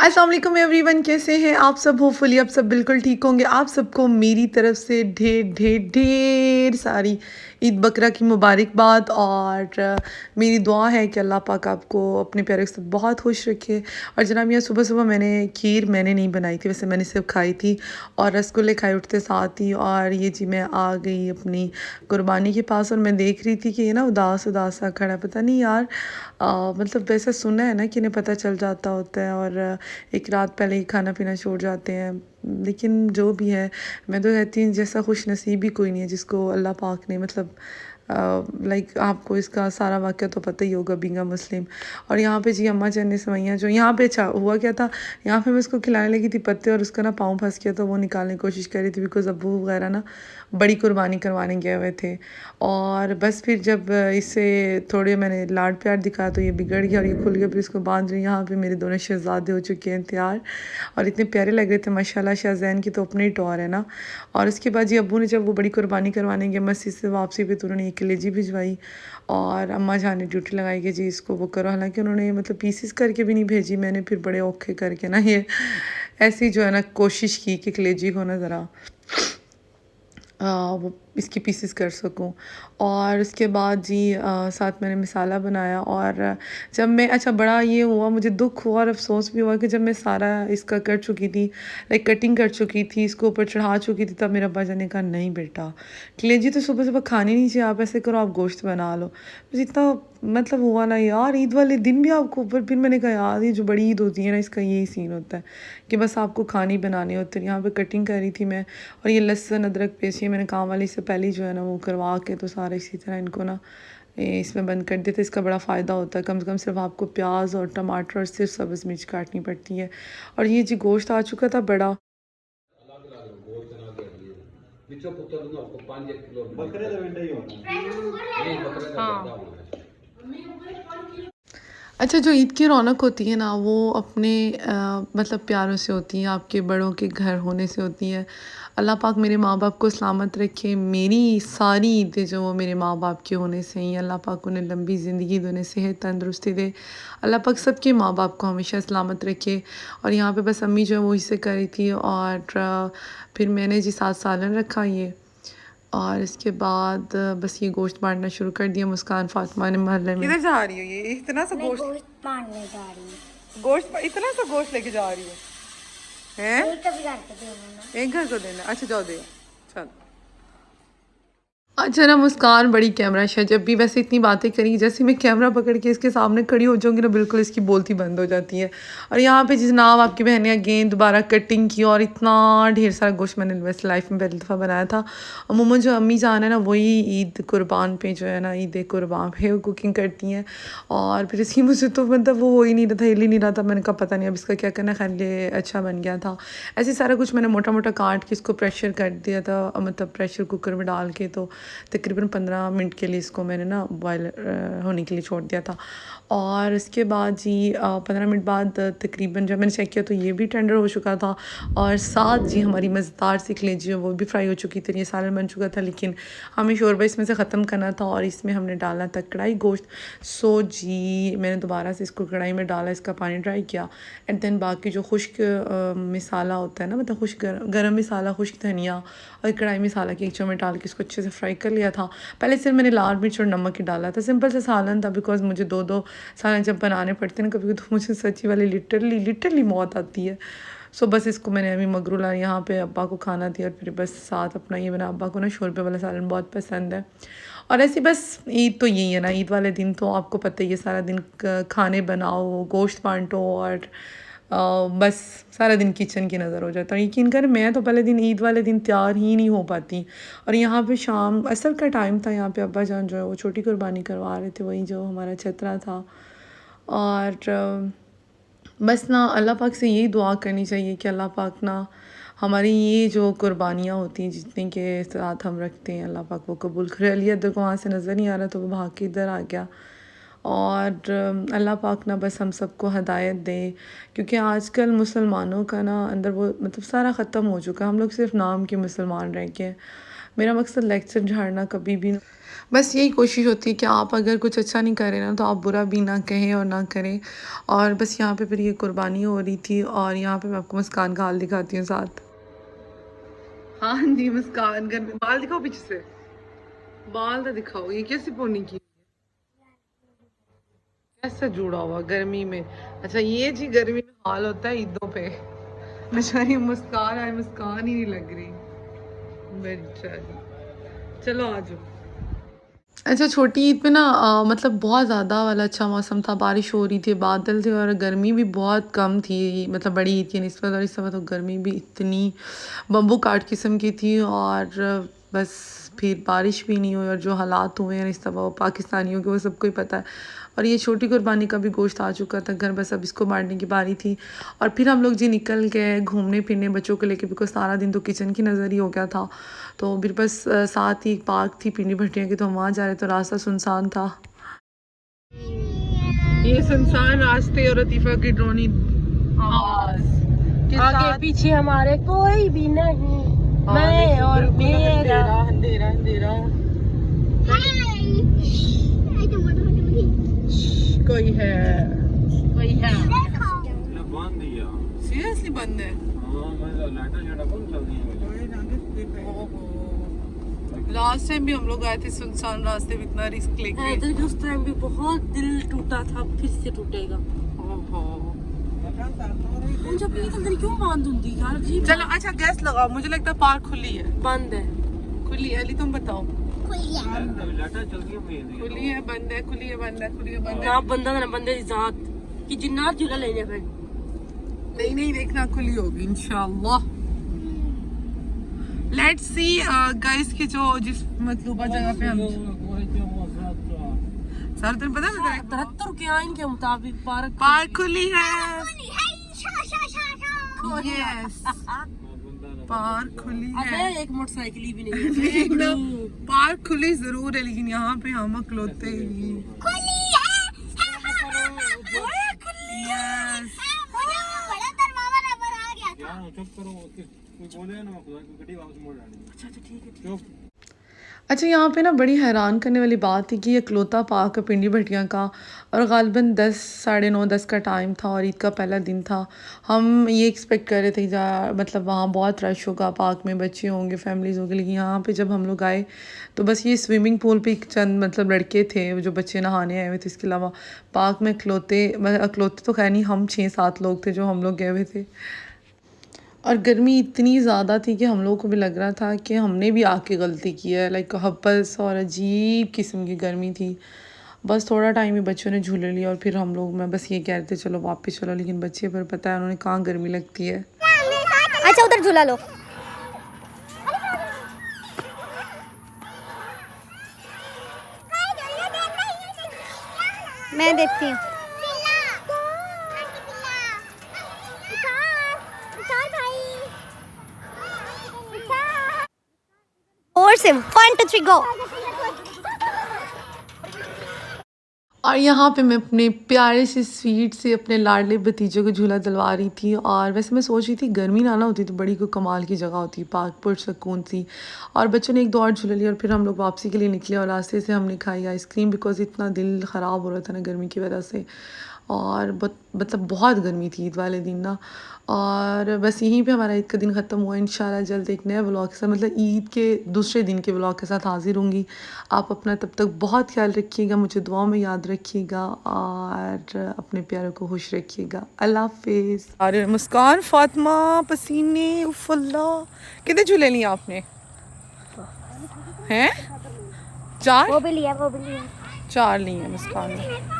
अस्सलाम वालेकुम एवरीवन, कैसे हैं आप सब? होपफुली आप सब बिल्कुल ठीक होंगे। आप सबको मेरी तरफ से ढेर ढेर ढेर सारी ईद बकरा की मुबारकबाद। और मेरी दुआ है कि अल्लाह पाक आपको अपने प्यारे के साथ बहुत खुश रखे। और जनाब, यहाँ सुबह सुबह खीर मैंने नहीं बनाई थी, वैसे मैंने सिर्फ खाई थी और रसगुल्ले खाए उठते साथ ही। और ये जी मैं आ गई अपनी कुर्बानी के पास और मैं देख रही थी कि ये ना उदास उदास सा खड़ा है। पता नहीं यार, मतलब वैसा सुना है ना कि इन्हें पता चल जाता होता है और एक रात पहले ही खाना पीना छोड़ जाते हैं। लेकिन जो भी है, मैं तो कहती हूँ जैसा खुश नसीब ही कोई नहीं है जिसको अल्लाह पाक ने मतलब लाइक आपको इसका सारा वाक़या तो पता ही होगा बीइंग अ मुस्लिम। और यहाँ पे जी अम्मा जान ने सेवइयाँ जो यहाँ पे अच्छा हुआ क्या था, यहाँ पे मैं उसको खिलाने लगी थी पत्ते और उसका ना पाँव फंस गया तो वो निकालने की कोशिश कर रही थी बिकॉज़ अब्बू वगैरह ना बड़ी कुर्बानी करवाने गए हुए थे। और बस फिर जब इससे थोड़े मैंने लाड प्यार दिखाया तो ये बिगड़ गया और ये खुल गया। फिर इसको बांध रही। यहाँ पे मेरे दोनों शहज़ादे हो चुके हैं तैयार और इतने प्यारे लग रहे थे माशाल्लाह। शाहज़ैन की तो अपनी ही टौर है ना। और उसके बाद जी अब्बू ने जब वो बड़ी कुर्बानी करवाने गए मस्जिद से वापसी पे तो उन्होंने एक कलेजी भिजवाई और अम्मा जान ने ड्यूटी लगाई कि जी इसको वो करो। हालांकि उन्होंने मतलब पीसेस करके भी नहीं भेजी, मैंने फिर बड़े औखे करके ना ये ऐसी जो है ना कोशिश की कि कलेजी को ना ज़रा वो इसके पीसेस कर सकूं। और उसके बाद जी साथ मैंने मसाला बनाया। और जब मैं अच्छा बड़ा ये हुआ, मुझे दुख हुआ और अफसोस भी हुआ कि जब मैं सारा इसका कर चुकी थी, लाइक कटिंग कर चुकी थी, इसको ऊपर चढ़ा चुकी थी, तब मेरा अब्बा जान ने कहा नहीं बेटा, कलेजी तो सुबह सुबह खानी नहीं चाहिए, आप ऐसे करो आप गोश्त बना लो। बस इतना मतलब हुआ ना यार, ईद वाले दिन भी आपको ऊपर। फिर मैंने कहा यार ये जो बड़ी ईद होती है ना, इसका यही सीन होता है कि बस आपको खानी बनाने होते हैं। यहाँ पे कटिंग कर रही थी मैं और ये लहसुन अदरक पेस्ट ये मैंने काम वाली से पहले ही जो है ना वो करवा के तो सारा इसी तरह इनको ना इसमें बंद कर देते। इसका बड़ा फ़ायदा होता है, कम से कम सिर्फ आपको प्याज और टमाटर और सिर्फ सब्ज़ मिर्च काटनी पड़ती है। और ये जी गोश्त आ चुका था बड़ा। हाँ, अच्छा जो ईद की रौनक होती है ना वो अपने मतलब प्यारों से होती है, आपके बड़ों के घर होने से होती है। अल्लाह पाक मेरे माँ बाप को सलामत रखे। मेरी सारी ईदें जो वो मेरे माँ बाप के होने से ही, अल्लाह पाक उन्हें लंबी ज़िंदगी दे, उन्हें सेहत तंदुरुस्ती दे। अल्लाह पाक सबके माँ बाप को हमेशा सलामत रखे। और यहाँ पे बस अम्मी जो है वो इसे कर रही थी और फिर मैंने जी 7 सालन रखा ये। और इसके बाद बस ये गोश्त बांटना शुरू कर दिया मुस्कान फातिमा ने मोहल्ले में। किधर जा रही हो? ये इतना सा मैं गोश्त गोश्त बांटने जा रही हूँ। इतना सा गोश्त लेके जा रही हो हैं? एक कभी करके देना ना। एक घर को देना? अच्छा जाओ दे। चल अच्छा ना मुस्कान बड़ी कैमरा शायद, जब भी वैसे इतनी बातें करी, जैसे मैं कैमरा पकड़ के इसके सामने खड़ी हो जाऊंगी ना बिल्कुल इसकी बोलती बंद हो जाती है। और यहाँ पे जनाब आपकी बहन ने अगेन दोबारा कटिंग की और इतना ढेर सारा गोश्त मैंने वैसे लाइफ में पहली दफ़ा बनाया था। अमूमन जो अम्मी जान है ना वही ईद कुर्बान पे जो है ना ईद कुर्बान पे वो कुकिंग करती हैं। और फिर इसकी मुझे तो मतलब वो हो ही नहीं रहा था, हिल ही नहीं रहा था। मैंने कहा पता नहीं अब इसका क्या करना। खैर ये अच्छा बन गया था। ऐसे सारा कुछ मैंने मोटा मोटा काट के इसको प्रेशर कर दिया था, मतलब प्रेशर कुकर में डाल के। तो तकरीबन 15 मिनट के लिए इसको मैंने ना बॉयल होने के लिए छोड़ दिया था। और इसके बाद जी 15 मिनट बाद तकरीबन जब मैंने चेक किया तो ये भी टेंडर हो चुका था। और साथ जी हमारी मज़ेदार सी कलेजी वो भी फ्राई हो चुकी थी। ये सालन बन चुका था लेकिन हमें शोरबा इसमें से ख़त्म करना था और इसमें हमने डालना था कढ़ाई गोश्त। सो जी मैंने दोबारा से इसको कढ़ाई में डाला, इसका पानी ड्राई किया एंड देन बाकी जो खुश्क मसाला होता है ना, मतलब खुश्क गरम मसाला, खुश्क धनिया और कढ़ाई मसाला की एक चम्मच डाल के इसको अच्छे से फ्राई कर लिया था। पहले सिर्फ मैंने लाल मिर्च और नमक ही डाला था, सिंपल सा सालन था बिकॉज मुझे दो दो सालन जब बनाने पड़ते हैं ना कभी तो मुझे सच्ची वाली लिटरली मौत आती है। सो बस इसको मैंने अभी मगरूला यहाँ पे अब्बा को खाना दिया और फिर बस साथ अपना ये बना। अब्बा को ना शोरबे वाला सालन बहुत पसंद है। और ऐसी बस ईद तो यही है ना, ईद वाले दिन तो आपको पता ही है सारा दिन खाने बनाओ, गोश्त बांटो और बस सारा दिन किचन की नज़र हो जाता है। यकीन कर मैं तो पहले दिन ईद वाले दिन तैयार ही नहीं हो पाती। और यहाँ पे शाम असर का टाइम था, यहाँ पे अब्बा जान जो है वो छोटी कुर्बानी करवा रहे थे, वही जो हमारा छतरा था। और बस ना अल्लाह पाक से यही दुआ करनी चाहिए कि अल्लाह पाक ना हमारी ये जो कुर्बानियाँ होती हैं जितने के साथ हम रखते हैं अल्लाह पाक वो कबूल करे। अली अदर को वहाँ से नज़र नहीं आ रहा तो वो भाग के इधर आ गया। और अल्लाह पाक ना बस हम सबको हदायत दे, क्योंकि आजकल मुसलमानों का ना अंदर वो मतलब सारा ख़त्म हो चुका है। हम लोग सिर्फ नाम के मुसलमान रह गए। मेरा मकसद लेक्चर झाड़ना कभी भी बस यही कोशिश होती है कि आप अगर कुछ अच्छा नहीं करें ना तो आप बुरा भी ना कहें और ना करें। और बस यहाँ पे फिर ये कुर्बानी हो रही थी और यहाँ पे मैं आपको मुस्कान का हाल दिखाती हूँ साथ। हाँ जी, मुस्कान घर में बाल दिखाओ, पीछे से बाल तो दिखाओ। ये कैसी पोनी की, कैसा जुड़ा हुआ गर्मी में। अच्छा ये जी गर्मी में हाल होता है ईदों पे। अच्छा ये मुस्कान है, मुस्कान ही नहीं लग रही बेचारी। चलो आ जाओ। अच्छा छोटी ईद पे ना मतलब बहुत ज़्यादा वाला अच्छा मौसम था, बारिश हो रही थी, बादल थे और गर्मी भी बहुत कम थी, मतलब बड़ी ईद की निस्बत। और इस समय तो गर्मी भी इतनी बम्बू काट किस्म की थी और बस फिर बारिश भी नहीं हुई और जो हालात हुए हैं इस दफ़ा वो पाकिस्तानियों के वो सबको ही पता है। और ये छोटी कुर्बानी का भी गोश्त आ चुका था घर, बस अब इसको बांटने की बारी थी। और फिर हम लोग जी निकल गए घूमने फिरने बच्चों को लेके, बिकॉज सारा दिन तो किचन की नज़र ही हो गया था। तो फिर बस साथ ही एक पार्क थी पिंडी भट्टियाँ की, तो हम वहाँ जा रहे, तो रास्ता सुनसान था। ये सुनसान रास्ते और लतीफ़ा की ड्रोनी आवाज़, आगे पीछे हमारे कोई भी नहीं, मैं और मेरा अंधेरा अंधेरा कोई है सीरियसली बंद है। लास्ट टाइम भी हम लोग आए थे सुनसान रास्ते में, इतना रिस्क लेके। उस टाइम भी बहुत दिल टूटा था, फिर से टूटेगा। जब ये अंदर क्यों बंद होती यार जी। चलो अच्छा गैस लगाओ, मुझे लगता है पार्क खुली है। बंद है, खुली है अली, तुम बताओ। खुली है, खुली है बंद है, खुली है बंद है, खुली है बंद है। ना बंदा ना बंदे की जात कि जिन्नात झूला लेने फिर नहीं नहीं देखना खुली होगी इंशाल्लाह। लेट्स सी गाइस की जो जिस मतलूबा जगह पे हम सर तुम्हें पता है 73 के आइन के मुताबिक पार्क खुली है। यस पार्क खुली है। अबे एक मोटरसाइकिल भी नहीं है। पार्क खुली जरूर है लेकिन यहाँ पे हम अकलौते ही अच्छा यहाँ पे ना बड़ी हैरान करने वाली बात थी कि अकलौता पार्क है पिंडी भटिया का, और ग़ालिबन 10 साढ़े 9 10 का टाइम था और ईद का पहला दिन था। हम ये एक्सपेक्ट कर रहे थे मतलब वहाँ बहुत रश होगा, पार्क में बच्चे होंगे, फैमिलीज़ होंगे, लेकिन यहाँ पे जब हम लोग आए तो बस ये स्विमिंग पूल पे एक चंद मतलब लड़के थे जो बच्चे नहाने आए हुए थे। इसके अलावा पार्क में अकलौते तो खैर नहीं, हम 6-7 लोग थे जो हम लोग गए हुए थे। और गर्मी इतनी ज़्यादा थी कि हम लोगों को भी लग रहा था कि हमने भी आके गलती की है, लाइक हब्बस और अजीब किस्म की गर्मी थी। बस थोड़ा टाइम ही बच्चों ने झूले लिया और फिर हम लोग मैं बस ये कह रहे थे चलो वापस चलो, लेकिन बच्चे पर पता है उन्होंने कहाँ गर्मी लगती है। अच्छा उधर झूला लो। मैं देखती हूँ। और से 1 2 3 गो। और यहाँ पे मैं अपने प्यारे से स्वीट से अपने लाडले भतीजों को झूला दिलवा रही थी। और वैसे मैं सोच रही थी गर्मी ना होती तो बड़ी कोई कमाल की जगह होती, पार्क पुरसकून सी। और बच्चों ने एक दो और झूला लिया और फिर हम लोग वापसी के लिए निकले और रास्ते से हमने खाई आइसक्रीम, बिकॉज इतना दिल ख़राब हो रहा था ना गर्मी की वजह से। और मतलब बहुत गर्मी थी ईद वाले दिन ना। और बस यहीं पे हमारा ईद का दिन ख़त्म हुआ। इंशाल्लाह जल्द एक नए व्लॉग के साथ, मतलब ईद के दूसरे दिन के व्लॉग के साथ हाजिर होंगी। आप अपना तब तक बहुत ख्याल रखिएगा, मुझे दुआ में याद रखिएगा और अपने प्यारों को खुश रखिएगा। अल्लाह हाफिज़। अरे मुस्कान, फातिमा, पसीने, उफ़ल्ला, कितने झूले लिए आपने? हैं 4? वो भी लिया 4 लिए मुस्कान ने।